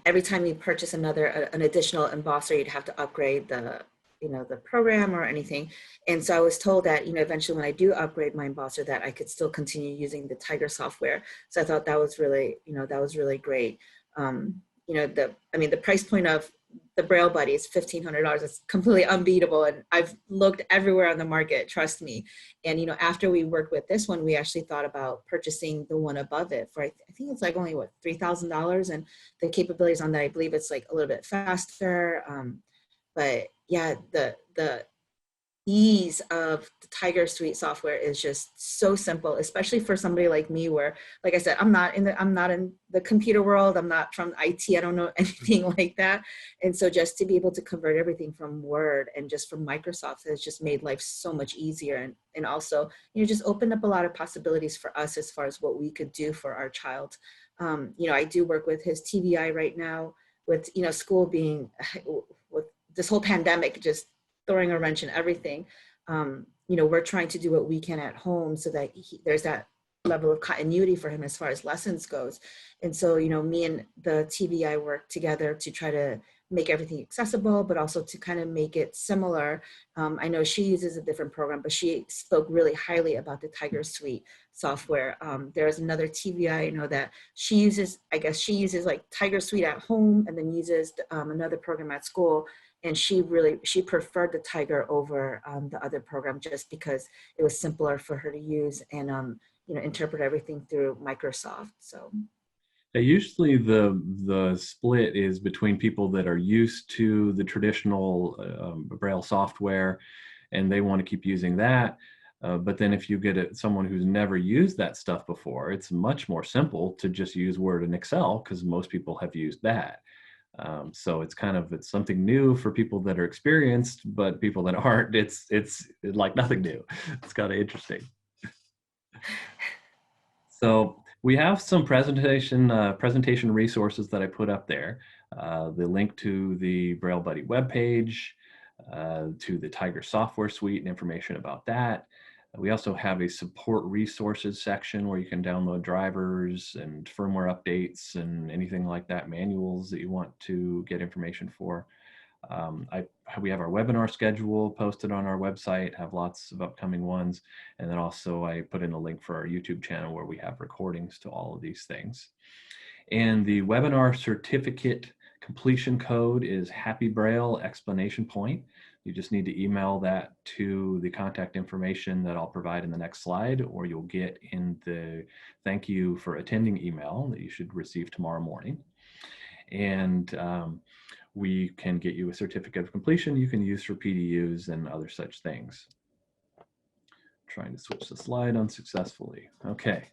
every time you purchase an additional embosser, you'd have to upgrade the program or anything. And so I was told that, eventually when I do upgrade my embosser, that I could still continue using the Tiger software. So I thought that was really, great. The price point of the Braille Buddy is $1,500. It's completely unbeatable. And I've looked everywhere on the market, trust me. And, after we worked with this one, we actually thought about purchasing the one above it for, I think it's like only $3,000. And the capabilities on that, I believe it's like a little bit faster. But yeah, the ease of the Tiger Suite software is just so simple, especially for somebody like me, where, like I said, I'm not in the computer world. I'm not from IT. I don't know anything like that. And so just to be able to convert everything from Word and just from Microsoft has just made life so much easier. And also, just opened up a lot of possibilities for us as far as what we could do for our child. I do work with his TVI right now with, school being, with this whole pandemic, just throwing a wrench in everything. We're trying to do what we can at home so that there's that level of continuity for him as far as lessons goes. And so, me and the TVI work together to try to make everything accessible, but also to kind of make it similar. I know she uses a different program, but she spoke really highly about the Tiger Suite software. There's another TVI, I know that she uses, I guess she uses like Tiger Suite at home and then uses another program at school. And she preferred the Tiger over the other program just because it was simpler for her to use and interpret everything through Microsoft. So Usually the split is between people that are used to the traditional Braille software and they want to keep using that. But then if you get someone who's never used that stuff before, it's much more simple to just use Word and Excel because most people have used that. So it's something new for people that are experienced, but people that aren't, it's like nothing new. It's kind of interesting. So we have some presentation resources that I put up there. The link to the Braille Buddy webpage, to the Tiger software suite and information about that. We also have a support resources section where you can download drivers and firmware updates and anything like that, manuals that you want to get information for. We have our webinar schedule posted on our website, have lots of upcoming ones. And then also I put in a link for our YouTube channel where we have recordings to all of these things. And the webinar certificate completion code is Happy Braille exclamation point. You just need to email that to the contact information that I'll provide in the next slide, or you'll get in the thank you for attending email that you should receive tomorrow morning. And we can get you a certificate of completion you can use for PDUs and other such things. Trying to switch the slide unsuccessfully. Okay.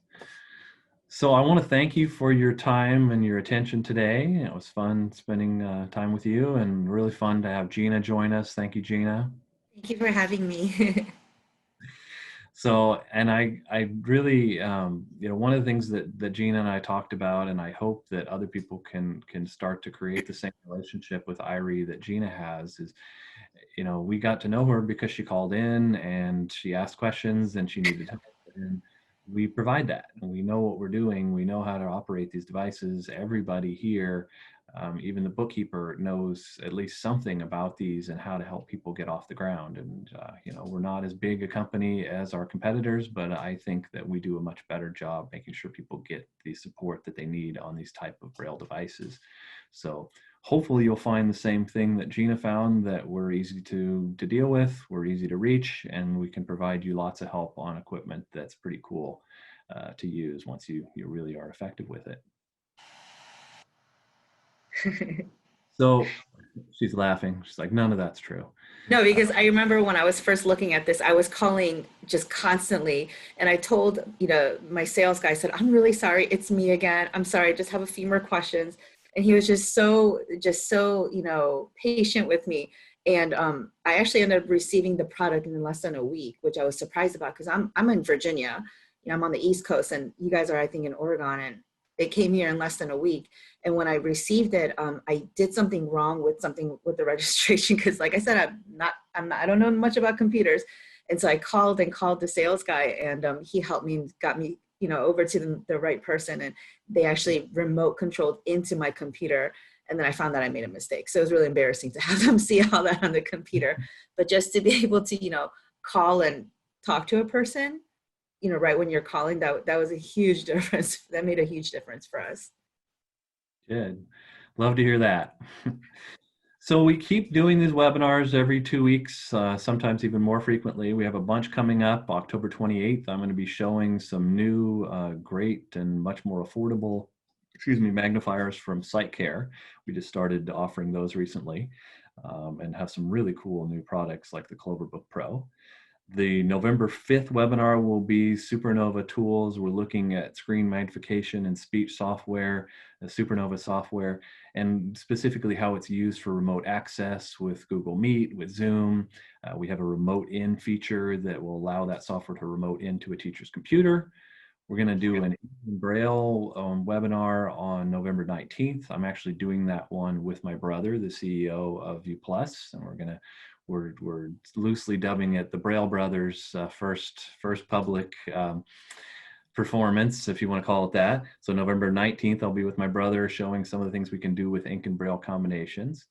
So I want to thank you for your time and your attention today. It was fun spending time with you and really fun to have Gina join us. Thank you, Gina. thank you for having me. So, and I really, one of the things that Gina and I talked about, and I hope that other people can start to create the same relationship with IRIE that Gina has is, we got to know her because she called in and she asked questions and she needed help. And we provide that. And we know what we're doing. We know how to operate these devices. Everybody here, even the bookkeeper, knows at least something about these and how to help people get off the ground. And, we're not as big a company as our competitors, but I think that we do a much better job making sure people get the support that they need on these type of Braille devices. So hopefully you'll find the same thing that Gina found, that we're easy to deal with, we're easy to reach, and we can provide you lots of help on equipment that's pretty cool to use once you really are effective with it. So she's laughing. She's like, none of that's true. No, because I remember when I was first looking at this, I was calling just constantly. And I told, my sales guy, I said, I'm really sorry. It's me again. I'm sorry. I just have a few more questions. And he was just so, patient with me. And I actually ended up receiving the product in less than a week, which I was surprised about because I'm in Virginia. I'm on the East Coast and you guys are, I think, in Oregon, and it came here in less than a week. And when I received it, I did something wrong with the registration because, like I said, I don't know much about computers, and so I called the sales guy, and he helped me and got me, over to the right person, and they actually remote controlled into my computer. And then I found that I made a mistake, so it was really embarrassing to have them see all that on the computer. But just to be able to, call and talk to a person, right when you're calling, that was a huge difference. That made a huge difference for us. Good. Love to hear that. So we keep doing these webinars every 2 weeks, sometimes even more frequently. We have a bunch coming up. October 28th, I'm going to be showing some new, great and much more affordable, magnifiers from SiteCare. We just started offering those recently, and have some really cool new products like the Cloverbook Pro. The November 5th webinar will be Supernova tools. We're looking at screen magnification and speech software, the Supernova software, and specifically how it's used for remote access with Google Meet, with Zoom. We have a remote in feature that will allow that software to remote into a teacher's computer. We're going to do an Braille webinar on November 19th. I'm actually doing that one with my brother, the CEO of U+, and we're loosely dubbing it the Braille Brothers first public performance, if you want to call it that. So November 19th, I'll be with my brother showing some of the things we can do with ink and Braille combinations.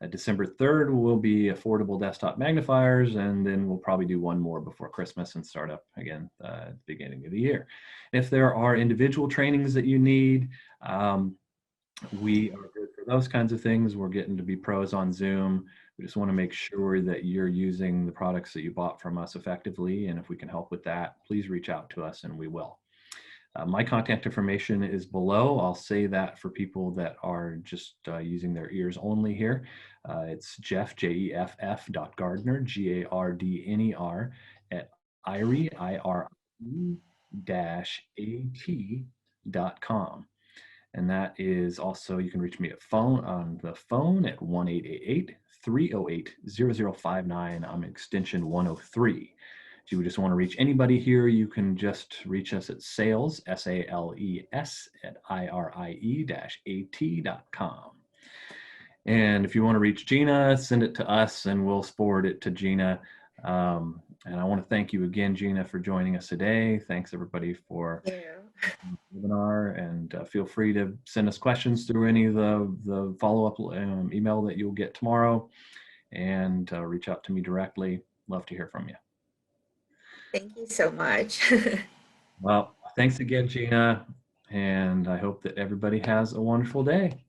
December 3rd will be affordable desktop magnifiers, and then we'll probably do one more before Christmas and start up again at the beginning of the year. If there are individual trainings that you need, we are good for those kinds of things. We're getting to be pros on Zoom. We just want to make sure that you're using the products that you bought from us effectively, and if we can help with that, please reach out to us and we will. My contact information is below. I'll say that for people that are just using their ears only here. It's Jeff, Jeff. Gardner, Gardner, at IRIE, IRE-AT.com. And that is also, you can reach me on the phone at 1-888-308-0059. I'm extension 103. If you just want to reach anybody here, you can just reach us at sales, SALES, at IRIE-AT.com. And if you want to reach Gina, send it to us and we'll forward it to Gina. And I want to thank you again, Gina, for joining us today. Thanks everybody for the webinar, and feel free to send us questions through any of the follow-up email that you'll get tomorrow, and reach out to me directly. Love to hear from you. Thank you so much. Well, thanks again, Gina, and I hope that everybody has a wonderful day.